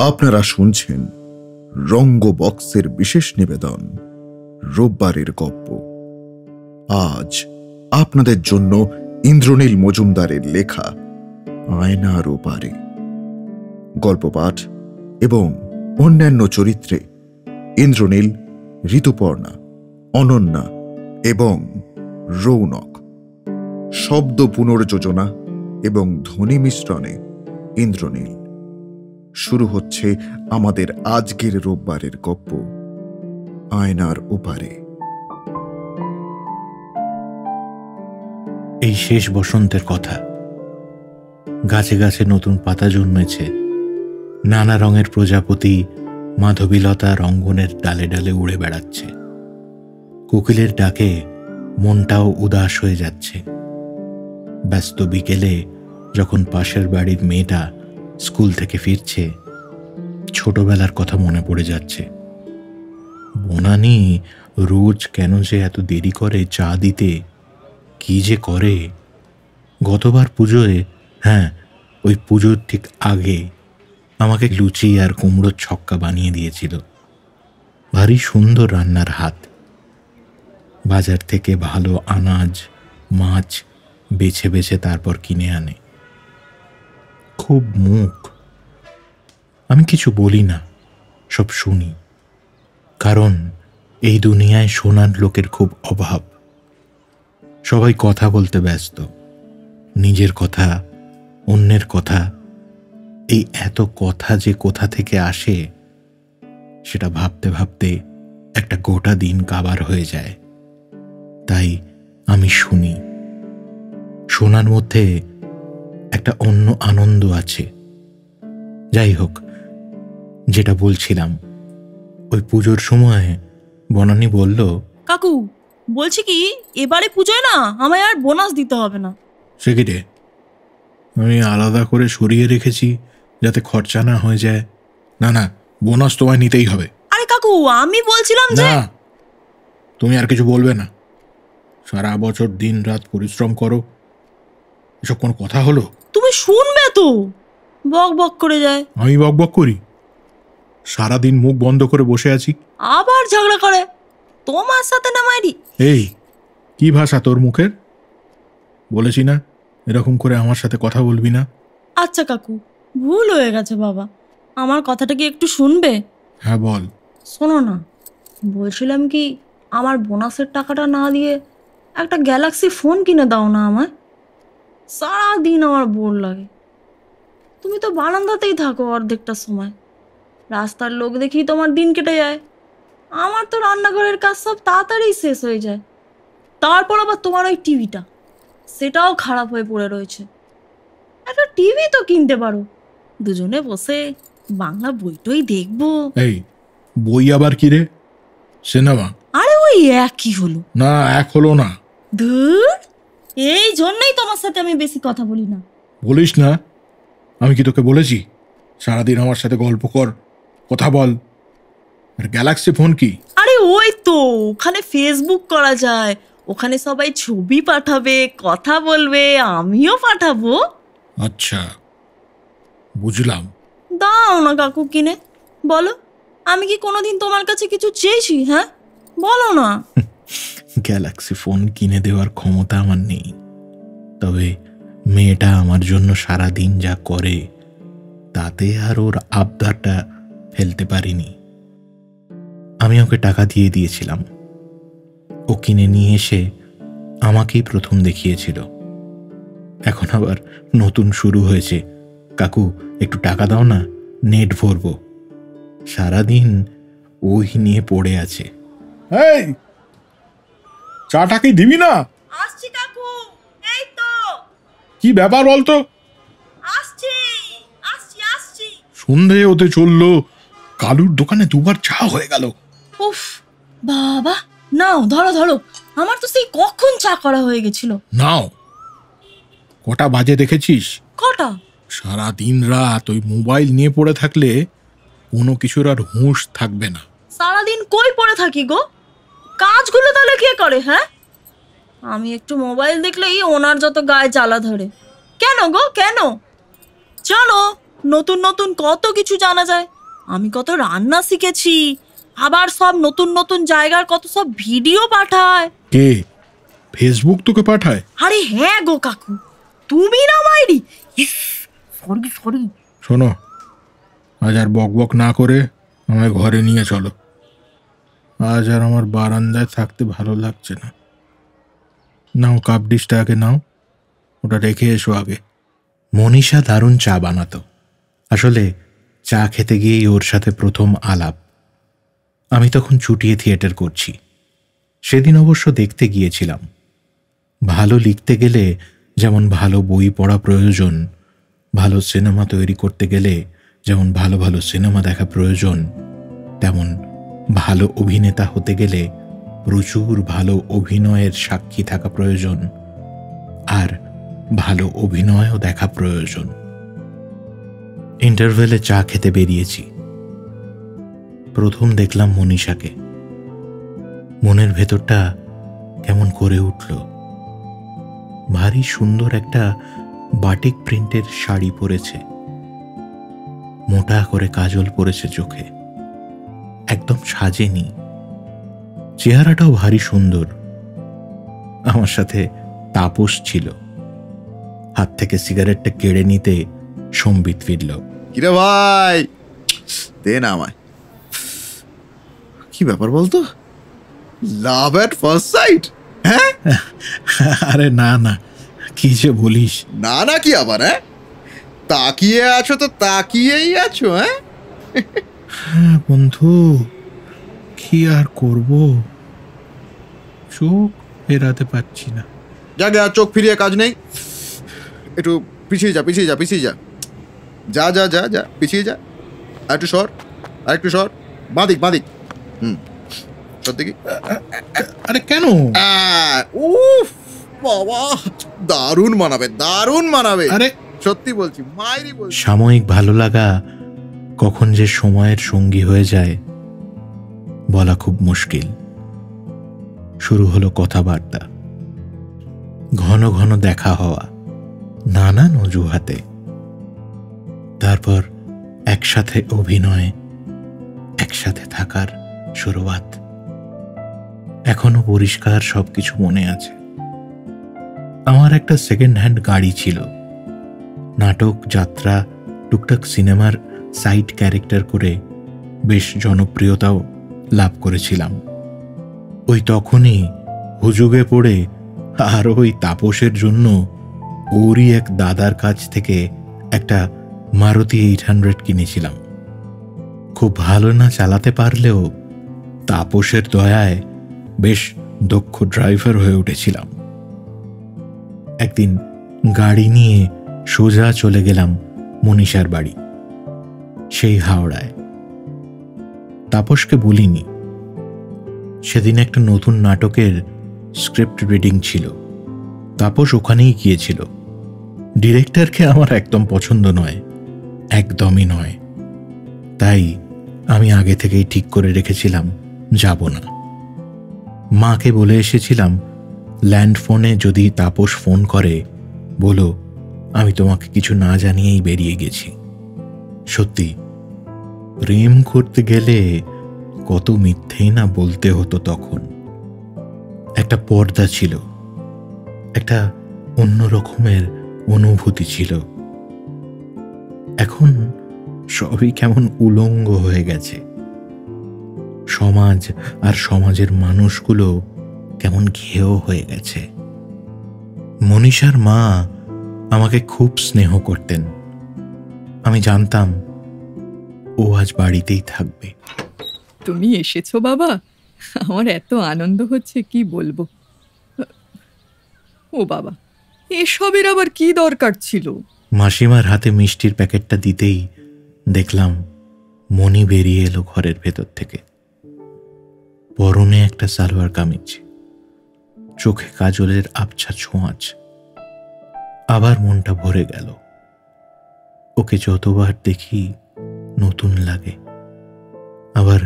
আপনারা শুনছেন রঙ্গ বক্সের বিশেষ নিবেদন রোববারের গপ্প। আজ আপনাদের জন্য ইন্দ্রনীল মজুমদারের লেখা আয়নার ওপারে গল্প পাঠ এবং অন্যান্য চরিত্রে ইন্দ্রনীল, ঋতুপর্ণা, অনন্যা এবং রৌনক। শব্দ পুনর্যোজনা এবং ধ্বনি মিশ্রণে ইন্দ্রনীল। শুরু হচ্ছে আমাদের আজকের রোববারের গপ্প আয়নার ওপারে। এই শেষ বসন্তের কথা। গাছে গাছে নতুন পাতা জন্মেছে, নানা রঙের প্রজাপতি মাধবীলতা রঙ্গনের ডালে ডালে উড়ে বেড়াচ্ছে। কোকিলের ডাকে মনটাও উদাস হয়ে যাচ্ছে। ব্যস্ত বিকেলে যখন পাশের বাড়ির মেয়েটা স্কুল থেকে ফিরছে, ছোটবেলার কথা মনে পড়ে যাচ্ছে। বনানি রোজ কেন যে এত দেরি করে চা দিতে, কি যে করে। গতবার পুজোয়, ওই পুজোর ঠিক আগে আমাকে লুচি আর কুমড়োর ছক্কা বানিয়ে দিয়েছিল। ভারী সুন্দর রান্নার হাত। বাজার থেকে ভালো আনাজ মাছ বেছে বেছে তারপর কিনে আনে। খুব মুখ। আমি কিছু বলি না, সব শুনি। কারণ এই দুনিয়ায় শোনার লোকের খুব অভাব। সবাই কথা বলতে ব্যস্ত, নিজের কথা, অন্যের কথা। এই এত কথা যে কোথা থেকে আসে সেটা ভাবতে ভাবতে একটা গোটা দিন কাবার হয়ে যায়। তাই আমি শুনি। শোনার মধ্যে একটা অন্য আনন্দ আছে। যাই হোক, যেটা বলছিলাম, ওই পুজোর সময় বনানী বলল, কাকু বলছি কি, এবারে পুজোয় না আমায় আর বোনাস দিতে হবে না। সে কি রে? আমি আলাদা করে সরিয়ে রেখেছি যাতে খরচা না হয়ে যায়। না না, বোনাস তোমায় নিতেই হবে। আরে কাকু, আমি বলছিলাম যে... না, তুমি আর কিছু বলবে না। সারা বছর দিন রাত পরিশ্রম করো, এসব কোনো কথা হলো? তুমি শুনবে তো, বক বক করে যায়। আমি বক বক করি? সারাদিন মুখ বন্ধ করে বসে আছি। আবার ঝগড়া করে তোমার সাথে না মাইরি। এই কি ভাষা তোর মুখের? বলেছি না এরকম করে আমার সাথে কথা বলবি না। আচ্ছা কাকু, ভুল হয়ে গেছে বাবা, আমার কথাটা কি একটু শুনবে? হ্যাঁ বল। শোনো না, বলছিলাম কি, আমার বোনাসের টাকাটা না দিয়ে একটা গ্যালাক্সি ফোন কিনে দাও না আমায়। সারাদিন আমার বোর লাগে। তুমি তো বারান্দাতেই থাকো অর্ধেকটা সময়, রাস্তার লোক দেখি তোমার দিন কেটে যায়। আমার তো রান্নাঘরের কাজ সব তাড়াতাড়ি শেষ হয়ে যায়। তারপর আবার তোমার ওই টিভিটা, সেটাও খারাপ হয়ে পড়ে রয়েছে। একটা টিভি তো কিনতে পারো, দুজনে বসে বাংলা বইটই দেখবো। এই বই আবার কি রে? সিনেমা? আরে ওই একই হলো না, এক হলো না। ধুর, এই জন্যই তোমার সাথে আমি বেশি কথা বলি না। বলিস না? আমি কি তোকে বলেছি সারাদিন আমার সাথে গল্প কর, কথা বল? আর গ্যালাক্সি ফোন কি? আরে ওই তো, ওখানে ফেসবুক করা যায়, ওখানে সবাই ছবি পাঠাবে, কথা বলবে, আমিও পাঠাবো। আচ্ছা, বুঝলাম। দাও না কাকু কিনে, বলো, আমি কি কোনোদিন তোমার কাছে কিছু চেয়েছি? হ্যাঁ বলো না। গ্যালাক্সি ফোন কিনে দেওয়ার ক্ষমতা আমার নেই, তবে মেয়েটা আমার জন্য সারাদিন যা করে তাতে আর ওর আবদারটা ফেলতে পারিনি। আমি ওকে টাকা দিয়ে দিয়েছিলাম। ও কিনে নিয়ে এসে আমাকেই প্রথম দেখিয়েছিল। এখন আবার নতুন শুরু হয়েছে, কাকু একটু টাকা দাও না, নেট ভরবো। সারাদিন ওই নিয়ে পড়ে আছে। এই চাটা কি দিবি না? আসছি কাকু, এই তো। কি ব্যাপার বলতো? আসছি আসছি আসছি। সন্ধে হতে চললো, কালুর দোকানে দুবার চা হয়ে গেল। উফ বাবা, নাও ধরো ধরো, আমার তো সেই কখন চা করা হয়ে গেছিল। নাও। কটা বাজে দেখেছিস? কটা? সারা দিন রাত ওই মোবাইল নিয়ে পড়ে থাকলে কোনো কিছুর আর হুঁশ থাকবে না। সারাদিন কই পড়ে থাকি গো? কাজগুলো তাহলে কে করে? হ্যাঁ, আমি একটু মোবাইল দেখলেই ওনার যত গায়ে জ্বালা ধরে। কেন গো, কেন? চলো নতুন নতুন কত কিছু জানা যায়। আমি কত রান্না শিখেছি, আবার সব নতুন নতুন জায়গার কত সব ভিডিও পাঠায়। কে? ফেসবুক তোকে পাঠায়? আরে হ্যাঁ গো কাকু, তুমি না মাইরি। Sorry sorry. শোনো, আজ আর বক বক না করে আমায় ঘরে নিয়ে চলো। আজ আর আমার বারান্দায় থাকতে ভালো লাগছে না। নাও কাপ ডিশটা আগে নাও, ওটা রেখে এসো আগে। মনীষা দারুণ চা বানাতো। আসলে চা খেতে গিয়েই ওর সাথে প্রথম আলাপ। আমি তখন চুটিয়ে থিয়েটার করছি। সেদিন অবশ্য দেখতে গিয়েছিলাম। ভালো লিখতে গেলে যেমন ভালো বই পড়া প্রয়োজন, ভালো সিনেমা তৈরি করতে গেলে যেমন ভালো ভালো সিনেমা দেখা প্রয়োজন, তেমন ভালো অভিনেতা হতে গেলে প্রচুর ভালো অভিনয়ের সাক্ষী থাকা প্রয়োজন, আর ভালো অভিনয়ও দেখা প্রয়োজন। ইন্টারভেলে চা খেতে বেরিয়েছি। প্রথম দেখলাম মনীষাকে। মনের ভেতরটা কেমন করে উঠল। ভারী সুন্দর একটা বাটিক প্রিন্টের শাড়ি পরেছে, মোটা করে কাজল পরেছে চোখে, একদম সাজেনি। চেহারাটাও ভারী সুন্দর। আমার সাথে তাপস ছিল। হাত থেকে সিগারেটটা কেড়ে নিতে সম্বিত ফিরল। কিরে ভাই, দে না আমায়। কি ব্যাপার বলতো? লাভ এট ফার্স্ট সাইট? হ্যাঁ? আরে না না, কি যে বলিস। না না কি আবার? হ্যাঁ, তাকিয়ে আছো তো তাকিয়েই আছো। হ্যাঁ বন্ধু, কি আর করব, চোখ ফেরাতে পারছি না। যাকে আর চোখ ফিরিয়ে কাজ নেই। একটু পিছিয়ে যা, পিছিয়ে যা, পিছিয়ে যা, যা যা যা যা, পিছিয়ে যা। আর একটু সর, আর একটু সর, বাঁদিক বাঁদিক। সত্যি কি? আরে কেন? উফ বাবা, দারুণ মানাবে, দারুণ মানাবে। আরে সত্যি বলছি, মায়েরই বলছি। সাময়িক ভালো লাগা কখন যে সময়ের সঙ্গী হয়ে যায় বলা খুব মুশকিল। শুরু হলো কথাবার্তা, ঘন ঘন দেখা হওয়া নানান অজুহাতে। তারপর একসাথে অভিনয়, একসাথে থাকার শুরুয়াত। এখনো পরিষ্কার সবকিছু মনে আছে। আমার একটা সেকেন্ড হ্যান্ড গাড়ি ছিল। নাটক, যাত্রা, টুকটাক সিনেমার সাইড ক্যারেক্টার করে বেশ জনপ্রিয়তাও লাভ করেছিলাম। ওই তখনই হুজুগে পড়ে আর ওই তাপসের জন্য ওরই এক দাদার কাছ থেকে একটা মারুতি 800 কিনেছিলাম। খুব ভালো না চালাতে পারলেও তাপসের দয়ায় বেশ দক্ষ ড্রাইভার হয়ে উঠেছিলাম। একদিন গাড়ি নিয়ে সোজা চলে গেলাম মনীষার বাড়ি, সেই হাওড়ায়। তাপসকে বলিনি। সেদিন একটা নতুন নাটকের স্ক্রিপ্ট রিডিং ছিল। তাপস ওখানেই গিয়েছিল। ডিরেক্টরকে আমার একদম পছন্দ নয়, একদমই নয়। তাই আমি আগে থেকেই ঠিক করে রেখেছিলাম যাব না। মাকে বলে এসেছিলাম, ল্যান্ড ফোনে যদি তাপস ফোন করে বলো আমি তোমাকে কিছু না জানিয়েই বেরিয়ে গেছি। সত্যি, প্রেম করতে গেলে কত মিথ্যেই না বলতে হতো তখন। একটা পর্দা ছিল, একটা অন্য রকমের অনুভূতি ছিল। এখন সবই কেমন উলঙ্গ হয়ে গেছে। সমাজ আর সমাজের মানুষগুলো কেমন ঘেয় হয়ে গেছে। মনীষার মা আমাকে খুব স্নেহ করতেন। আমি জানতাম ও আজ বাড়িতেই থাকবে। তুমি এসেছো বাবা, আমার এত আনন্দ হচ্ছে কি বলবো। ও বাবা, এসবের আবার কি দরকার ছিল? মাসিমার হাতে মিষ্টির প্যাকেটটা দিতেই দেখলাম মণি বেরিয়ে এলো ঘরের ভেতর থেকে। পরনে একটা সালোয়ার কামিজ, চোখে কাজলের আবছা ছোঁয়াচ। আবার মনটা ভরে গেল। ওকে যতবার দেখি নতুন লাগে। আবার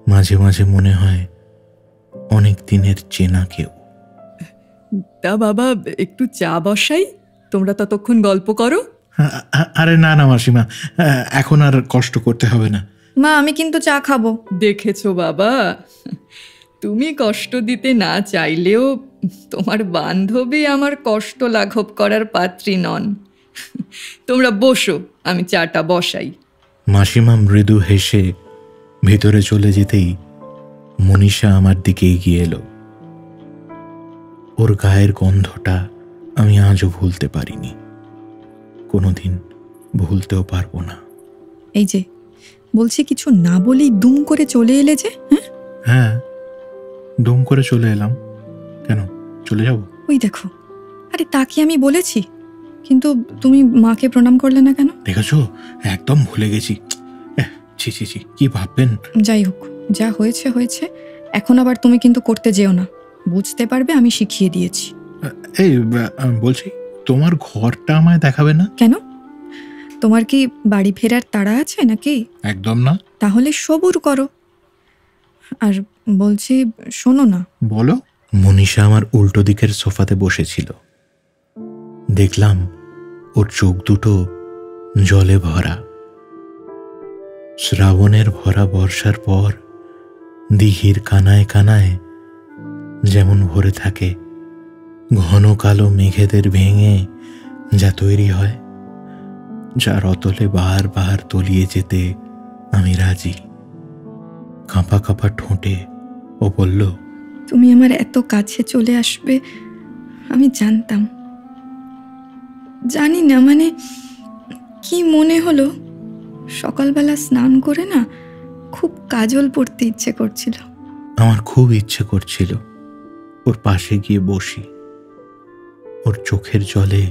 মাঝে মাঝে মনে হয় অনেক দিনের চেনা কেউ। তা বাবা, একটু চা বসাই, তোমরা ততক্ষণ গল্প করো। আরে না না মাসিমা, এখন আর কষ্ট করতে হবে না। মা, আমি কিন্তু চা খাবো। দেখেছো বাবা, তুমি কষ্ট দিতে না চাইলেও তোমার বান্ধবী আমার কষ্ট লাঘব করার পাত্রী নন। তোমরা বসো, আমি চাটা বসাই। মাসিমা মৃদু হেসে ভেতরে চলে যেতেই মনীষা আমার দিকে এগিয়ে এলো। ওর গায়ের গন্ধটা আমি আজও ভুলতে পারিনি, কোনোদিন ভুলতেও পারবো না। এই যে বলছি, কিছু না বলেই দুম করে চলে এলে যে। হ্যাঁ, দুম করে চলে এলাম। কেন চলে যাব? ওই দেখো, আরে তা কি আমি বলেছি? কিন্তু তুমি মাকে প্রণাম করলে না কেন? দেখেছো, একদম ভুলে গেছি। ছি ছি ছি, কি ভাববেন? যাই হোক, যা হয়েছে হয়েছে। এখন আবার তুমি কিন্তু করতে যেও না, বুঝতে পারবে আমি শিখিয়ে দিয়েছি। এই বলছি, তোমার ঘরটা আমায় দেখাবে না? কেন, তোমার কি বাড়ি ফেরার তাড়া আছে নাকি? একদম না। তাহলে সবুর করো। আর বলছি, শোনো না। বলো। মনীষা আমার উল্টো দিকের সোফাতে বসেছিল। দেখলাম ওর চোখ দুটো জলে ভরা। শ্রাবণের ভরা বর্ষার পর দিঘির কানায় কানায় যেমন ভরে থাকে ঘন কালো মেঘেদের ভেঙে যা তৈরি হয়, যার অতলে বারবার তলিয়ে যেতে আমি রাজি। কাঁপা কাঁপা ঠোঁটে ও বলল, তুমি আমার এত কাছে চলে আসবে আমি জানতাম। জানি না, মানে কি মনে হলো, সকালবেলা স্নান করে না খুব কাজল পরতে ইচ্ছে করছিল। আমার খুব ইচ্ছে করছিল ওর পাশে গিয়ে বসি, ওর চোখের জলে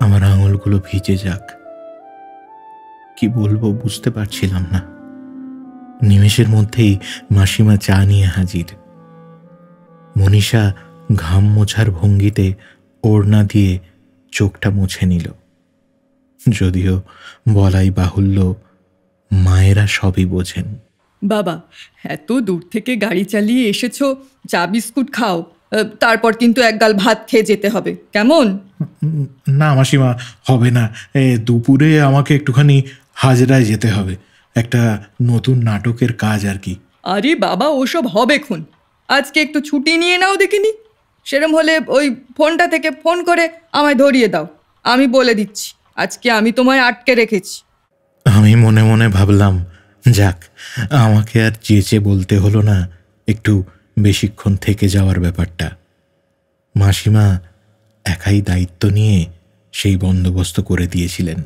আমার আঙুলগুলো ভিজে যাক। কি বলবো বুঝতে পারছিলাম না। নিমেষের মধ্যেই মাসিমা চা নিয়ে হাজির। মনীষা ঘাম মোছার ভঙ্গিতে ওড়না দিয়ে চোখটা মুছে নিল। যদিও বলাই বাহুল্য, মায়েরা সবই বোঝেন। বাবা, এত দূর থেকে গাড়ি চালিয়ে এসেছো, চা বিস্কুট খাও, তারপর কিন্তু একগাল ভাত খেয়ে যেতে হবে, কেমন? না মাসিমা, হবে না। দুপুরে আমাকে একটুখানি হাজরায় যেতে হবে, একটা নতুন নাটকের কাজ আর কি। আরে বাবা, ওসব হবে খুন। আজকে একটু ছুটি নিয়ে নাও দেখিনি। সেরম হলে ওই ফোনটা থেকে ফোন করে আমায় ধরিয়ে দাও। আমি বলে দিচ্ছি, আজকে আমি তোমায় আটকে রেখেছি। আমি মনে মনে ভাবলাম, যাক, আমাকে আর চেঁচে বলতে হলো না একটু বেশিক্ষণ থেকে যাওয়ার ব্যাপারটা। মাসিমা একাই দায়িত্ব নিয়ে সেই বন্দোবস্ত করে দিয়েছিলেন।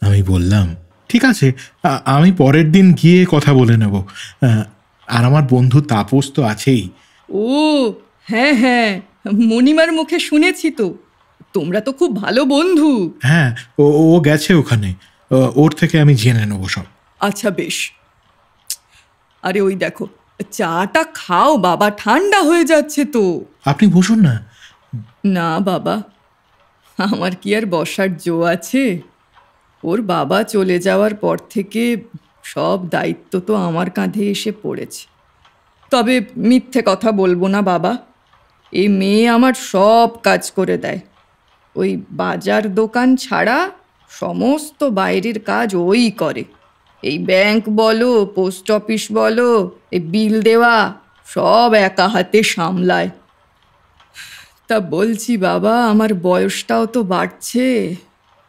আমি বললাম, ঠিক আছে, আমি পরের দিন গিয়ে কথা বলে নেব। আর আমার বন্ধু তাপস তো আছেই। ও হ্যাঁ হ্যাঁ, মণিমার মুখে শুনেছি তো, তোমরা তো খুব ভালো বন্ধু। হ্যাঁ, ও গেছে ওখানে, ওর থেকে আমি জেনে নেব সব। আচ্ছা বেশ। আরে ওই দেখো, চাটা খাও বাবা, ঠান্ডা হয়ে যাচ্ছে তো। আপনি বসুন না। না বাবা, আমার কি আর বসার জো আছে? ওর বাবা চলে যাওয়ার পর থেকে সব দায়িত্ব তো আমার কাঁধে এসে পড়েছে। তবে মিথ্যে কথা বলবো না বাবা, এই মেয়ে আমার সব কাজ করে দেয়। ওই বাজার দোকান ছাড়া সমস্ত বাইরের কাজ ওই করে। এই ব্যাংক বলো, পোস্ট অফিস বলো, এই বিল দেওয়া সব একা হাতে সামলায়। তা বলছি বাবা, আমার বয়সটাও তো বাড়ছে,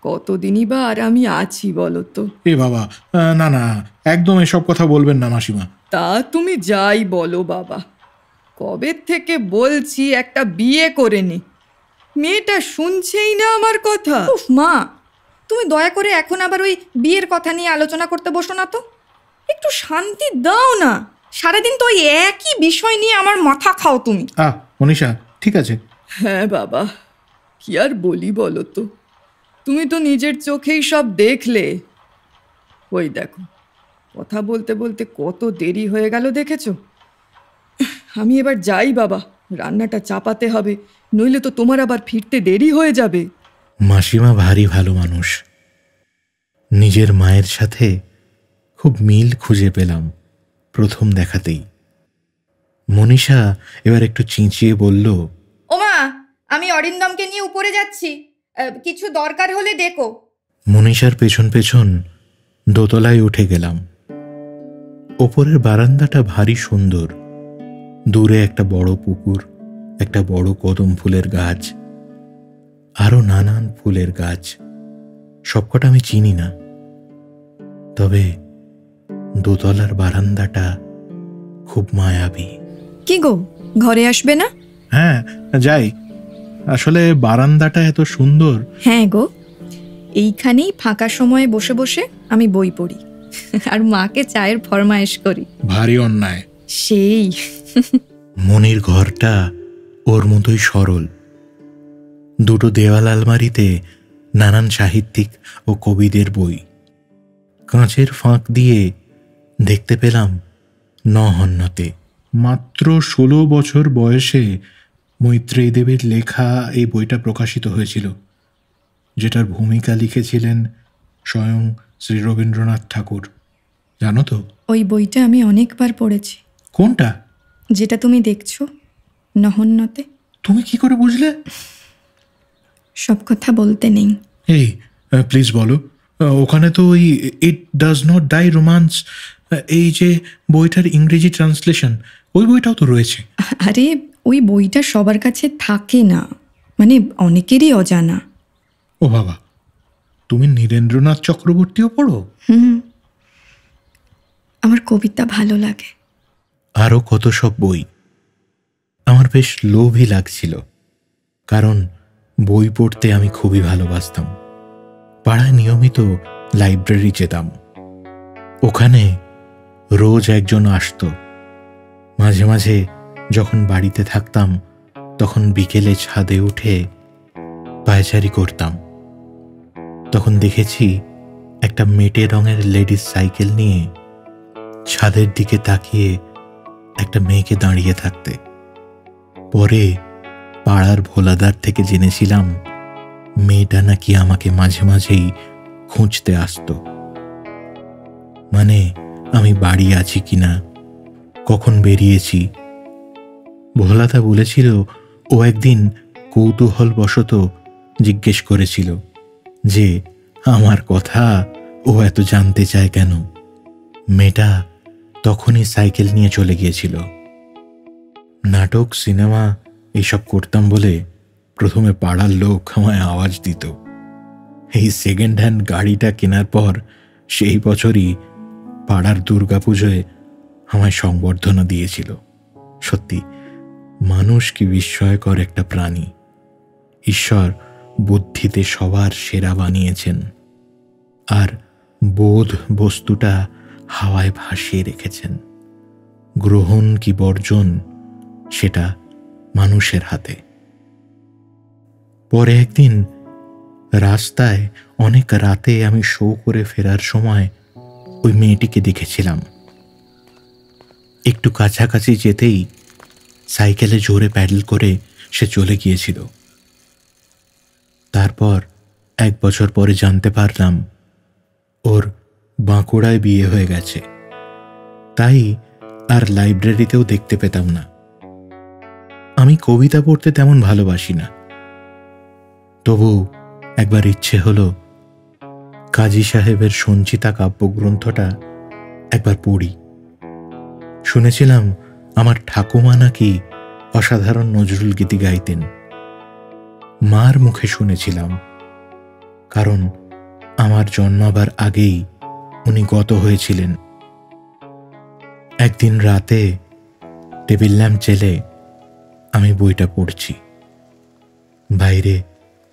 কতদিনই বা আর আমি আছি বলো তো? এ বাবা, না না, একদম এসব কথা বলবেন না মাসিমা। তা তুমি যাই বলো বাবা, কবে থেকে বলছি একটা বিয়ে করে নে, মেয়েটা শুনছেই না আমার কথা। উফ মা, তুমি দয়া করে এখন আবার ওই বিয়ের কথা নিয়ে আলোচনা করতে বসো না তো। একটু শান্তি দাও না, সারাদিন তো ওই একই বিষয় নিয়ে আমার মাথা খাও তুমি। মনীষা, ঠিক আছে। হ্যাঁ বাবা, কি আর বলি বলো তো, তুমি তো নিজের চোখেই সব দেখলে। ওই দেখো, কথা বলতে বলতে কত দেরি হয়ে গেল দেখেছো? আমি এবার যাই বাবা, রান্নাটা চাপাতে হবে, নইলে তো তোমার আবার ফিরতে দেরি হয়ে যাবে। মাসিমা ভারী ভালো মানুষ। নিজের মায়ের সাথে খুব মিল খুঁজে পেলাম প্রথম দেখাতেই। মনীষা এবার একটু চিঁচিয়ে বলল, ওমা, আমি অরিন্দমকে নিয়ে উপরে যাচ্ছি, কিছু দরকার হলে ডেকো। মনীষার পেছন পেছন দোতলায় উঠে গেলাম। ওপরের বারান্দাটা ভারী সুন্দর। দূরে একটা বড় পুকুর, একটা বড় কদম ফুলের গাছ, আরো নানান ফুলের গাছ। সবকটা আমি চিনি না, তবে দোতলার বারান্দাটা খুব মায়াবী। কি গো, ঘরে আসবে না? হ্যাঁ, যাই। আসলে বারান্দাটা এত সুন্দর। হ্যাঁ গো, এইখানেই ফাঁকা সময়ে বসে বসে আমি বই পড়ি আর মাকে চায়ের ফরমায়েশ করি। ভারী অন্যায়। সেই মনির ঘরটা ওর মতোই সরল। দুটো দেওয়াল আলমারিতে নানান সাহিত্যিক ও কবিদের বই। কাঁচের ফাঁক দিয়ে দেখতে পেলাম নহন্যতে। মাত্র 16 বছর বয়সে মৈত্রেয়ী দেবীর লেখা এই বইটা প্রকাশিত হয়েছিল, যেটার ভূমিকা লিখেছিলেন স্বয়ং শ্রী রবীন্দ্রনাথ ঠাকুর। জানো তো? ওই বইটা আমি অনেকবার পড়েছি। কোনটা? যেটা তুমি দেখছো, নহন্যতে। তুমি কি করে বুঝলে? সব কথা বলতে নেই। এই প্লিজ বলো। ওখানে তো ওই it does not die romance, এই যে বইটার ইংরেজি ট্রান্সলেশন, ওই বইটাও তো রয়েছে। আরে ওই বইটা সবার কাছে থাকে না, মানে অনেকেরই অজানা। ও বাবা, তুমি নীরেন্দ্রনাথ চক্রবর্তীও পড়ো? আমার কবিতা ভালো লাগে। আরও কত সব বই। আমার বেশ লোভই লাগছিল, কারণ বই পড়তে আমি খুবই ভালোবাসতাম। পাড়ায় নিয়মিত লাইব্রেরি যেতাম। ওখানে রোজ একজন আসতো। মাঝে মাঝে যখন বাড়িতে থাকতাম, তখন বিকেলে ছাদে উঠে পায়চারি করতাম। তখন দেখেছি একটা মেটে রঙের লেডিস সাইকেল নিয়ে ছাদের দিকে তাকিয়ে একটা মেয়েকে দাঁড়িয়ে থাকতে। পরে পাড়ার ভোলাদার থেকে জেনেছিলাম মেয়েটা নাকি আমাকে মাঝে মাঝেই খুঁজতে আসতো, মানে আমি বাড়ি আছি কিনা, কখন বেরিয়েছি। ভোলাদা বলেছিল ও একদিন কৌতূহলবশত জিজ্ঞেস করেছিল যে আমার কথা ও এত জানতে চায় কেন। মেয়েটা তখনই সাইকেল নিয়ে চলে গিয়েছিল। নাটক, সিনেমা এইসব করতাম বলে প্রথমে পাড়ার লোক আমায় আওয়াজ দিত। এই সেকেন্ড হ্যান্ড গাড়িটা কেনার পর সেই বছরই পাড়ার দুর্গাপুজোয় আমায় সংবর্ধনা দিয়েছিল। সত্যি, মানুষ কি বিস্ময়কর একটা প্রাণী। ঈশ্বর বুদ্ধিতে সবার সেরা বানিয়েছেন, আর বোধ বস্তুটা হাওয়ায় ভাসিয়ে রেখেছেন। গ্রহণ কি বর্জন, সেটা মানুষের হাতে। পরে একদিন রাস্তায় অনেক রাতে আমি শো করে ফেরার সময় ওই মেয়েটিকে দেখেছিলাম। একটু কাছাকাছি যেতেই সাইকেলে জোরে প্যাডেল করে সে চলে গিয়েছিল। তারপর 1 বছর পরে জানতে পারলাম ওর বাঁকুড়ায় বিয়ে হয়ে গেছে। তাই আর লাইব্রেরিতেও দেখতে পেতাম না। আমি কবিতা পড়তে তেমন ভালোবাসি না, তবু একবার ইচ্ছে হলো কাজী সাহেবের সঞ্চিতা কাব্যগ্রন্থটা একবার পড়ি। শুনেছিলাম আমার ঠাকুমা নাকি অসাধারণ নজরুল গীতি গাইতেন। মার মুখে শুনেছিলাম, কারণ আমার জন্মাবার আগেই উনি গত হয়েছিলেন। একদিন রাতে টেবিল ল্যাম্প জেলে আমি বইটা পড়ছি। বাইরে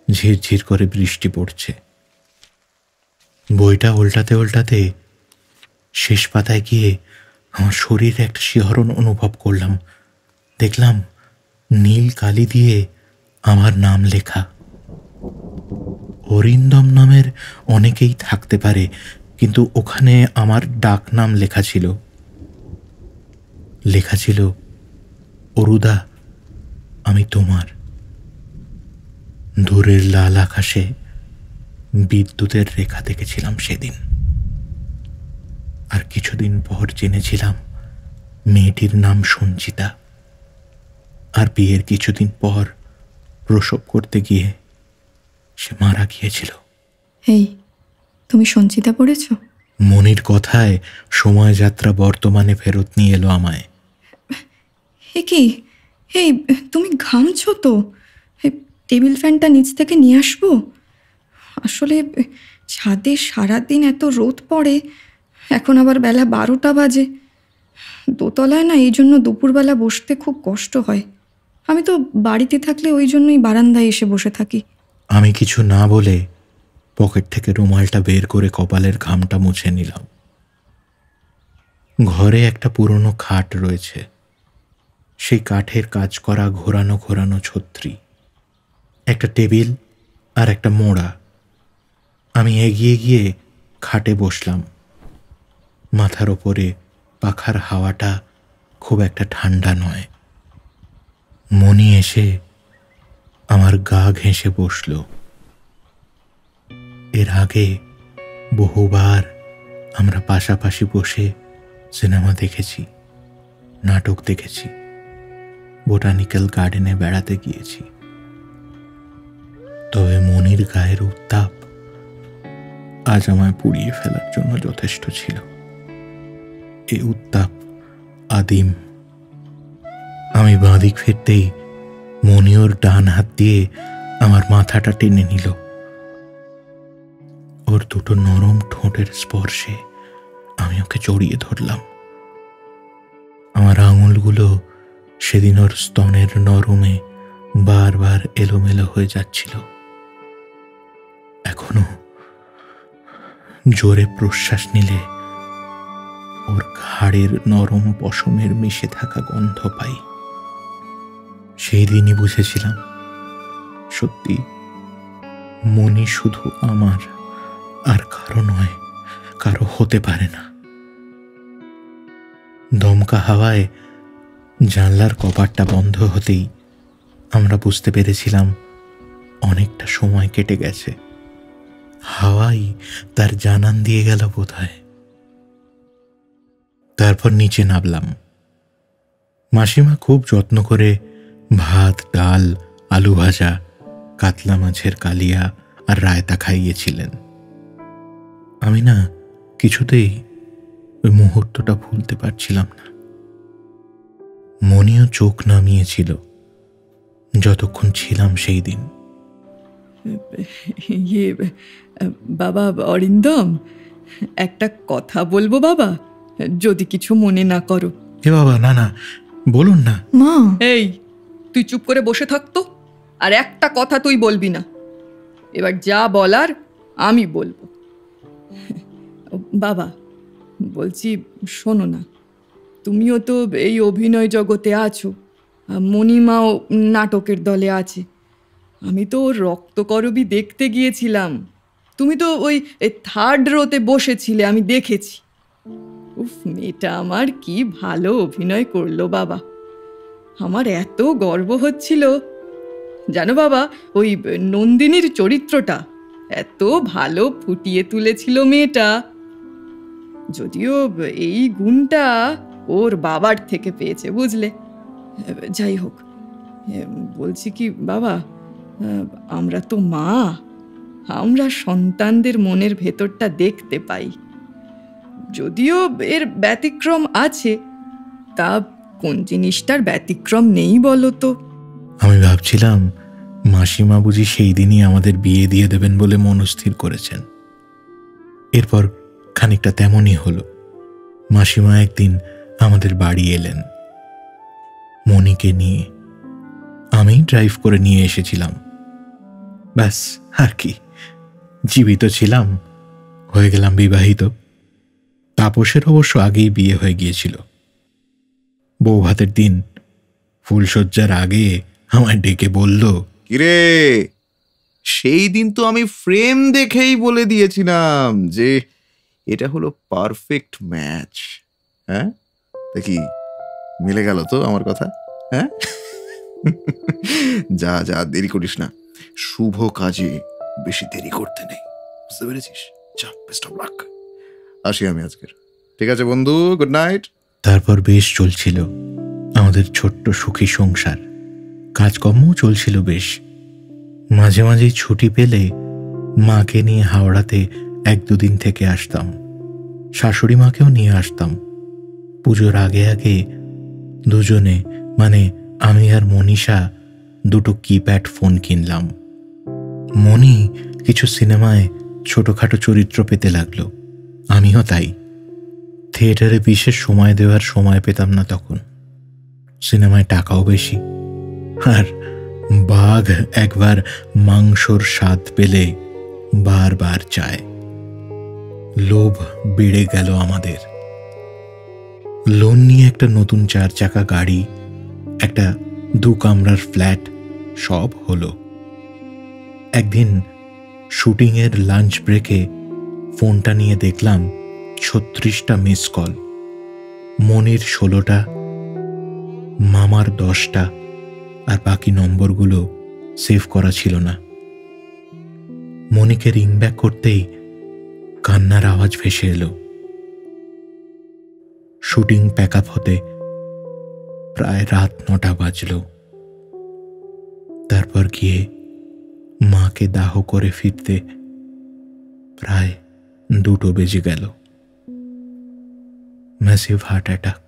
ঝিরঝির করে বৃষ্টি পড়ছে। বইটা উল্টাতে উল্টাতে শেষ পাতায় গিয়ে আমার শরীরে একটা শিহরণ অনুভব করলাম। দেখলাম নীল কালি দিয়ে আমার নাম লেখা। অরিন্দম নামের অনেকেই থাকতে পারে, কিন্তু ওখানে আমার ডাক নাম লেখা ছিল। লেখা ছিল, অরুদা, আমি তোমার। দূরের লাল আকাশে বিদ্যুতের রেখা দেখেছিলাম সেদিন। আর কিছুদিন পর জেনেছিলাম মেয়েটির নাম সঞ্চিতা। আর বিয়ের কিছুদিন পর প্রসব করতে গিয়ে সে মারা গিয়েছিল। এই, তুমি সঞ্চিতা পড়েছ? মনির কথায় সময় যাত্রা বর্তমানে ফেরত নিয়ে এলো আমায়। এ কি, এই তুমি ঘামছো তো? এই টেবিল ফ্যানটা নিচ থেকে নিয়ে আসবো? আসলে ছাদে সারাদিন এত রোদ পড়ে, এখন আবার বেলা 12টা বাজে। দোতলায় না, এই জন্য দুপুরবেলা বসতে খুব কষ্ট হয়। আমি তো বাড়িতে থাকলে ওই জন্যই বারান্দায় এসে বসে থাকি। আমি কিছু না বলে পকেট থেকে রুমালটা বের করে কপালের ঘামটা মুছে নিলাম। ঘরে একটা পুরনো খাট রয়েছে, সেই কাঠের কাজ করা ঘোরানো ঘোরানো ছত্রি, একটা টেবিল আর একটা মোড়া। আমি এগিয়ে গিয়ে খাটে বসলাম। মাথার ওপরে পাখার হাওয়াটা খুব একটা ঠান্ডা নয়। মনি এসে আমার গা ঘেঁষে বসল। এর আগে বহুবার আমরা পাশাপাশি বসে সিনেমা দেখেছি, নাটক দেখেছি, বোটানিক্যাল গার্ডেনে বেড়াতে গিয়েছি। তবে মনির গায়ের উত্তাপ আজ আমায় পুড়িয়ে ফেলার জন্য যথেষ্ট ছিল। এই উত্তাপ আদিম। আমি বাঁদিক ফিরতেই মনি ওর ডান হাত দিয়ে আমার মাথাটা টেনে নিল। ওর দুটো নরম ঠোঁটের স্পর্শে আমি ওকে জড়িয়ে ধরলাম। আমার আঙুলগুলো সেদিন ওর স্তনের নরমে বারবার এলোমেলো হয়ে যাচ্ছিল। এখনো জোরে প্রশ্বাস নিলে ওর ঘাড়ের নরম পশমের মিশে থাকা গন্ধ পাই। সেই দিনই বুঝেছিলাম, সত্যি মনি শুধু আমার, আর কারো নয়, কারো হতে পারে না। দমকা হাওয়ায় জানলার কপাটটা বন্ধ হতেই আমরা বুঝতে পেরেছিলাম অনেকটা সময় কেটে গেছে। হাওয়াই তার জানান দিয়ে গেল বোধহয়। তারপর নিচে নামলাম। মাসিমা খুব যত্ন করে ভাত, ডাল, আলু ভাজা, কাতলা মাছের কালিয়া আর রায়তা খাইয়েছিলেন। আমি না কিছুতেই ওই মুহূর্তটা ভুলতে পারছিলাম না। মনিও চোখ নামিয়েছিল যতক্ষণ ছিলাম সেই দিন। ইয়ে, বাবা অরিন্দম, একটা কথা বলবো বাবা, যদি কিছু মনে না করো। এ বাবা, না না, বলুন না। মা, এই, তুই চুপ করে বসে থাকতো, আর একটা কথা তুই বলবি না। এবার যা বলার আমি বলবো। বাবা বলছি, শোনো না, তুমিও তো এই অভিনয় জগতে আছো, মণিমাও নাটকের দলে আছে। আমি তো ওর রক্তকরবী দেখতে গিয়েছিলাম। তুমি তো ওই 3rd রোতে বসেছিলে, আমি দেখেছি। উফ, মেয়েটা আমার কি ভালো অভিনয় করলো বাবা। আমার এত গর্ব হচ্ছিল জানো বাবা। ওই নন্দিনীর চরিত্রটা এত ভালো ফুটিয়ে তুলেছিল মেয়েটা। যদিও এই গুণটা ওর বাবার থেকে পেয়েছে, বুঝলে। যাই হোক, বলছি কি বাবা, আমরা তো মা, আমরা সন্তানদের মনের ভেতরটা দেখতে পাই। যদিও এর ব্যতিক্রম আছে, তা কোন জিনিসটার ব্যতিক্রম নেই বলো তো? আমি ভাবছিলাম মাসিমা বুঝি সেই দিনই আমাদের বিয়ে দিয়ে দেবেন বলে মনস্থির করেছেন। এরপর খানিকটা তেমনই হলো। মাসিমা একদিন আমাদের বাড়ি এলেন মনিকে নিয়ে। আমি ড্রাইভ করে নিয়ে এসেছিলাম। ব্যাস, আর কি, জীবিত ছিলাম, হয়ে গেলাম বিবাহিত। তাপসের অবশ্য আগেই বিয়ে হয়ে গিয়েছিল। বৌভাতের দিন ফুলশয্যার আগে আমায় ডেকে বলল, কিরে, সেই দিন তো আমি ফ্রেম দেখেই বলে দিয়েছিলাম যে এটা হলো পারফেক্ট ম্যাচ। হ্যাঁ, দেখি মিলে গেল তো আমার কথা। হ্যাঁ, যা যা, দেরি করিস না, শুভ কাজে বেশি দেরি করতে নেই, বুঝতে পেরেছিস? যা, বেস্ট অফ লাক। আসি আমি আজকের। ঠিক আছে বন্ধু, গুড নাইট। তারপর বেশ চলছিল আমাদের ছোট্ট সুখী সংসার। কাজকর্মও চলছিল বেশ। মাঝে মাঝেই ছুটি পেলে মাকে নিয়ে হাওড়াতে 1-2 দিন থেকে আসতাম। শাশুড়ি মাকেও নিয়ে আসতাম। পুজোর আগে আগে দুজনে, মানে আমি আর মনীষা, 2টো কিপ্যাড ফোন কিনলাম। মনি কিছু সিনেমায় ছোটখাটো চরিত্র পেতে লাগলো, আমিও তাই। থিয়েটারে বিশেষ সময় দেওয়ার সময় পেতাম না তখন। সিনেমায় টাকাও বেশি, আর বাঘ একবার মাংসর স্বাদ পেলে বারবার চায়। লোভ বেড়ে গেল আমাদের। লোন নিয়ে একটা নতুন 4 চাকা গাড়ি, একটা 2 কামরার ফ্ল্যাট, সব হলো। একদিন শুটিংয়ের লাঞ্চ ব্রেকে ফোনটা নিয়ে দেখলাম 36টা মিস কল। মনির 16টা, মামার 10টা, আর বাকি নম্বরগুলো সেভ করা ছিল না। মনিকে রিং ব্যাক করতেই কান্নার আওয়াজ ভেসে এলো। শুটিং প্যাক আপ হতে প্রায় রাত 9টা বাজল। তারপর গিয়ে মাকে দাহ করে ফিরতে প্রায় 2টো বেজে গেল। Massive heart attack.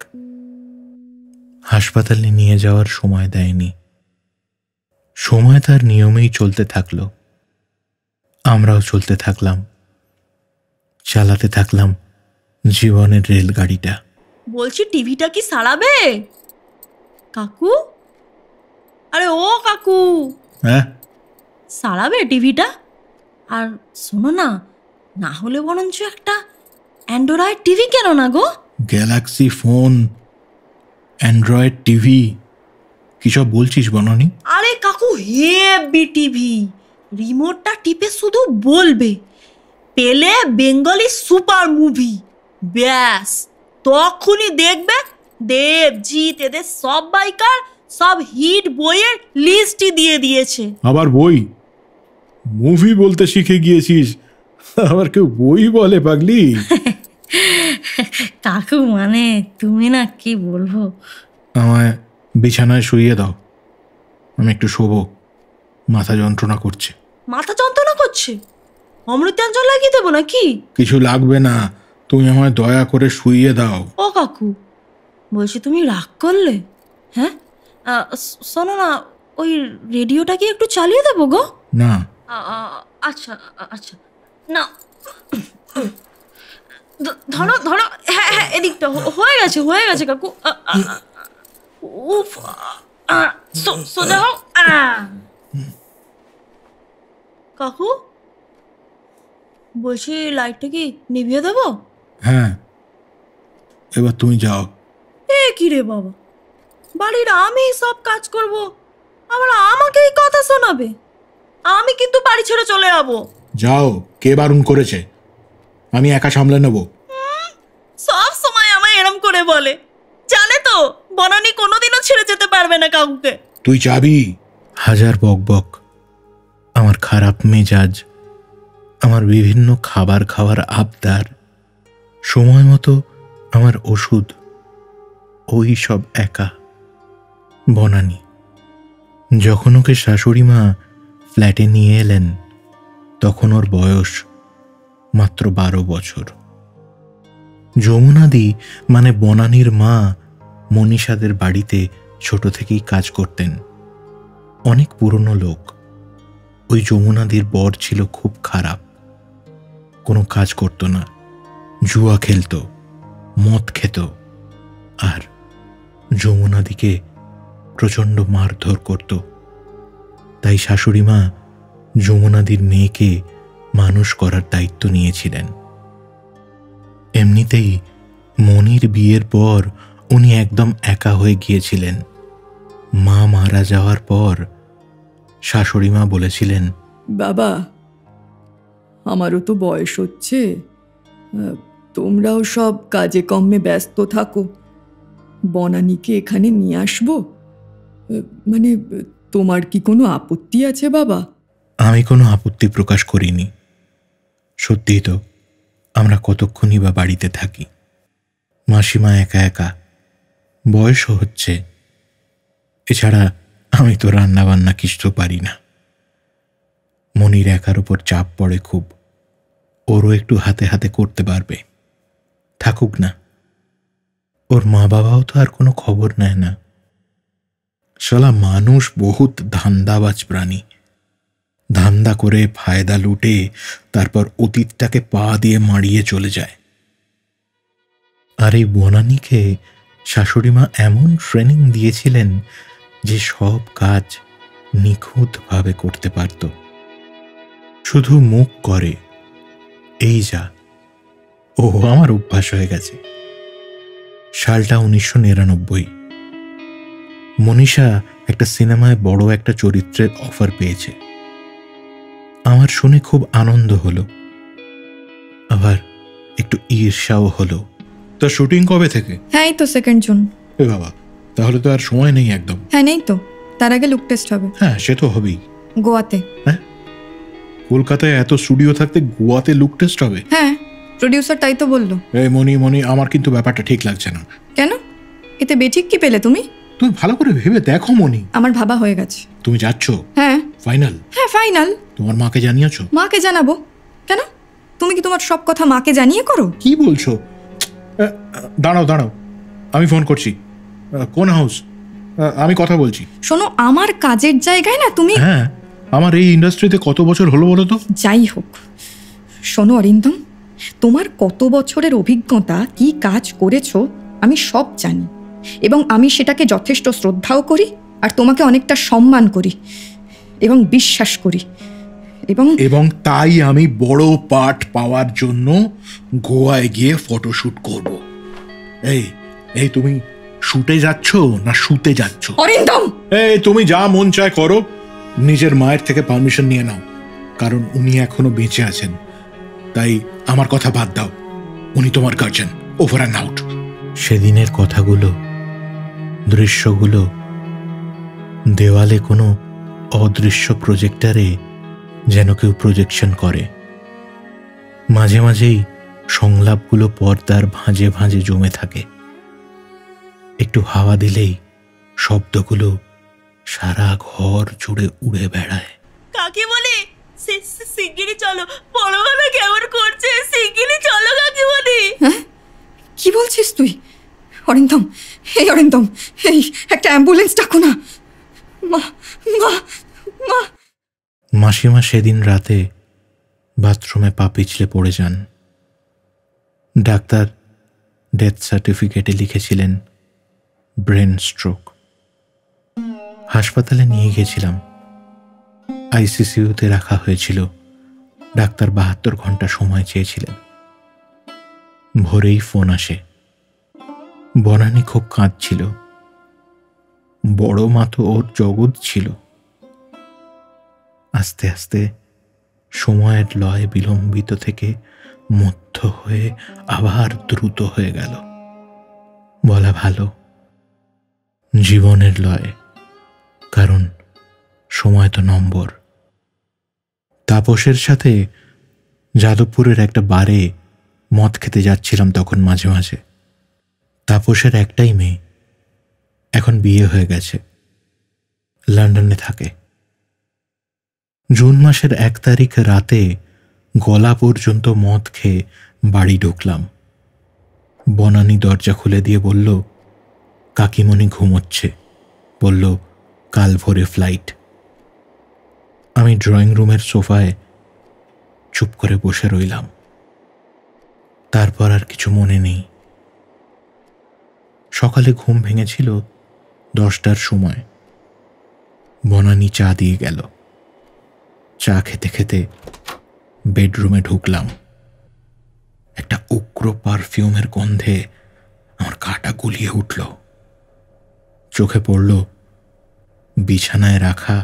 হাসপাতালে নিয়ে যাওয়ার সময় দেয়নি। সময় তার নিয়মেই চলতে থাকলো। আমরাও চলতে থাকলাম, চালাতে থাকলাম জীবনের রেলগাড়িটা। বলছি টিভিটা কি সারাবে কাকু? আরে ও কাকু, হ্যাঁ, সারাবে টিভিটা? আর শোনো না, না হলে বরঞ্চ একটা অ্যান্ড্রয়েড টিভি কেন না গো? গ্যালাক্সি ফোন, অ্যান্ড্রয়েড টিভি, কি সব বলছিস বননি? আরে কাকু, হেভি টিভি। রিমোটটা টিপে শুধু বলবে পেলে বেঙ্গলি সুপার মুভি, ব্যাস তখনই দেখবে দেবজিৎ এদের সব বাইকার সব হিট বইয়ের লিস্টই দিয়ে দিয়েছে। আবার বই? মুভি বলতে শিখে গিয়েছিস, আবার কেউ বই বলে পাগলি? কাকু মানে তুমি না, কি বলবো। আমায় বিছানায় শুইয়ে দাও, আমি একটু শোবো, মাথা যন্ত্রণা করছে। মাথা যন্ত্রণা করছে? অমৃতাঞ্জল লাগিয়ে দেবো নাকি? কিছু লাগবে না, তুমি আমায় দয়া করে শুইয়ে দাও। ও কাকু, বলছি তুমি রাগ করলে? হ্যাঁ, শোনো না, ওই রেডিওটা কি একটু চালিয়ে দেবো গো? না, আচ্ছা আচ্ছা, না ধরো ধরো, হ্যাঁ হ্যাঁ, এদিকটা হয়ে গেছে কাকু। উফ, সোজা হোক। কাকু বলছি লাইটটা কি নিভিয়ে দেবো? হ্যাঁ, এবার তুমি যাও। এ কি রে বাবা, বাড়ির আমি সব কাজ করব, আবার আমাকেই কথা শোনাবে? আমি কিন্তু বাড়ি ছেড়ে চলে যাবো। যাও, কে বারণ করেছে? আমি একা সামলে নেব। সব সময় আমায় এরম করে বলে, জানে তো বনানী কোনোদিনও ছেড়ে যেতে পারবে না কাকুকে। তুই যাবি? হাজার বকবক, আমার খারাপ মেজাজ, আমার বিভিন্ন খাবার খাওয়ার আবদার, সময় মতো আমার ওষুধ, ওই সব একা। বনানী যখন ওকে শাশুড়ি মা ফ্ল্যাটে নিয়ে এলেন, তখন ওর বয়স মাত্র 12 বছর। যমুনাদি মানে বনানীর মা মনীষাদের বাড়িতে ছোট থেকেই কাজ করতেন। অনেক পুরনো লোক। ওই যমুনাদির বর ছিল খুব খারাপ, কোনো কাজ করত না, জুয়া খেলতো, মদ খেত, আর যমুনাদিকে প্রচণ্ড মারধর করত। তাই শাশুড়ি মা যমুনাদির মেয়েকে মানুষ করার দায়িত্ব নিয়েছিলেন। এমনিতেই মনির বিয়ের পর উনি একদম একা হয়ে গিয়েছিলেন। মা মারা যাওয়ার পর শাশুড়ি মা বলেছিলেন, বাবা, আমারও তো বয়স হচ্ছে, তোমরাও সব কাজে কর্মে ব্যস্ত থাকো, বনানীকে এখানে নিয়ে আসবো। মানে তোমার কি কোনো আপত্তি আছে বাবা? আমি কোনো আপত্তি প্রকাশ করিনি। সত্যিই তো, আমরা কতক্ষণই বা বাড়িতে থাকি। মাসিমা একা একা, বয়সও হচ্ছে। এছাড়া আমি তো রান্না বান্না কিছু পারি না। মনির একার উপর চাপ পড়ে খুব। ওরও একটু হাতে হাতে করতে পারবে, থাকুক না। ওর মা বাবাও তো আর কোনো খবর নেয় না। শালা মানুষ বহুত ধান্দাবাজ প্রাণী। ধান্দা করে ফায়দা লুটে তারপর অতীতটাকে পা দিয়ে মারিয়ে চলে যায়। আর এই বনানীকে শাশুড়িমা এমন ট্রেনিং দিয়েছিলেন যে সব কাজ নিখুঁতভাবে করতে পারত। শুধু মুখ করে এই যা, ও আমার অভ্যাস হয়ে গেছে। সালটা 1999। মনীষা একটা সিনেমায় বড় একটা চরিত্রের অফার পেয়েছে। আমার শুনে খুব আনন্দ হলো, আবার একটু ঈর্ষাও হলো। তা শুটিং কবে থেকে? হ্যাঁ, এই তো 2 জুন। এ বাবা, তাহলে তো আর সময় নেই একদম। হ্যাঁ, নেই তো, তার আগে লুক টেস্ট হবে। হ্যাঁ, সে তো হবেই। গোয়াতে। হ্যাঁ, কলকাতায় এত স্টুডিও থাকতে গোয়াতে লুক টেস্ট হবে? হ্যাঁ, প্রডিউসার তাই তো বললো। এই মনি, আমার কিন্তু ব্যাপারটা ঠিক লাগছে না। কেন? এতে বেঠিক কি পেলে তুমি? তুমি ভালো করে ভেবে দেখো মনি। আমার ভাবা হয়ে গেছে। তুমি যাচ্ছ? হ্যাঁ। ফাইনাল? হ্যাঁ, ফাইনাল। তোমার মাকে জানিয়েছো? মাকে জানাবো কেন? তুমি কি তোমার সব কথা মাকে জানিয়ে করো? কি বলছো? দাঁড়াও, আমি ফোন করছি। কোন হাউস? আমি কথা বলছি। শোনো, আমার কাজের জায়গায় না তুমি। হ্যাঁ, আমার এই ইন্ডাস্ট্রিতে কত বছর হলো বলো তো? যাই হোক, শোনো অরিন্দম, তোমার কত বছরের অভিজ্ঞতা, কি কাজ করেছো আমি সব জানি, এবং আমি সেটাকে যথেষ্ট শ্রদ্ধাও করি, আর তোমাকে অনেকটা সম্মান করি এবং বিশ্বাস করি, এবং তাই আমি বড় পার্ট পাওয়ার জন্য গোয়ায় গিয়ে ফটোশুট করব। এই তুমি শুটে যাচ্ছ না শুতে যাচ্ছ? অরিন্দম, তুমি যা মন চায় করো, নিজের মায়ের থেকে পারমিশন নিয়ে নাও, কারণ উনি এখনো বেঁচে আছেন। তাই আমার কথা বাদ দাও, উনি তোমার গার্জেন, ওভার অ্যান্ড আউট। সেদিনের কথাগুলো, দৃশ্যগুলো দেওয়ালে কোনো অদৃশ্য প্রজেক্টরে যেন কেউ প্রজেকশন করে। মাঝে মাঝেই সংলাপগুলো পর্দার ভাঁজে ভাঁজে জমে থাকে। একটু হাওয়া দিলেই শব্দগুলো সারা ঘর জুড়ে উড়ে বেড়ায়। কাকিমণি, শিগগিরই চলো, বড়বেলা কেমন করছে, শিগগিরই চলো কাকিমণি। হ্যাঁ, কি বলছিস তুই? অরিন্দম, অরিন্দম, একটা অ্যাম্বুলেন্স ডাকো না। মা মা মা মাসিমা সেদিন রাতে বাথরুমে পা পিছলে পড়ে যান। ডাক্তার ডেথ সার্টিফিকেটে লিখেছিলেন ব্রেন স্ট্রোক। হাসপাতালে নিয়ে গেছিলাম, আইসিসিউতে রাখা হয়েছিল। ডাক্তার 72 ঘন্টা সময় চেয়েছিলেন। ভোরেই ফোন আসে। বনানী খুব কাঁদছিল। বড় মা তো ওর জগৎ ছিল। আস্তে আস্তে সময়ের লয় বিলম্বিত থেকে মধ্য হয়ে আবার দ্রুত হয়ে গেল। বলা ভালো জীবনের লয়, কারণ সময় তো নম্বর। তাপসের সাথে যাদবপুরের একটা বারে মদ খেতে যাচ্ছিলাম তখন মাঝে মাঝে। তাপসের একটাই মেয়ে, এখন বিয়ে হয়ে গেছে, লন্ডনে থাকে। জুন মাসের 1 তারিখ রাতে গলা পর্যন্ত মদ খেয়ে বাড়ি ঢুকলাম। বনানী দরজা খুলে দিয়ে বলল কাকিমণি ঘুমোচ্ছে, বলল কাল ভোরে ফ্লাইট। আমি ড্রয়িং রুমের সোফায় চুপ করে বসে রইলাম। তারপর আর কিছু মনে নেই। সকালে ঘুম ভেঙেছিল 10টার সময়। বনানী চা দিয়ে গেল। চা খেতে খেতে বেডরুমে ঢুকলাম। একটা উগ্র পারফিউমের গন্ধে আমার গাটা গুলিয়ে উঠল। চোখে পড়ল বিছানায় রাখা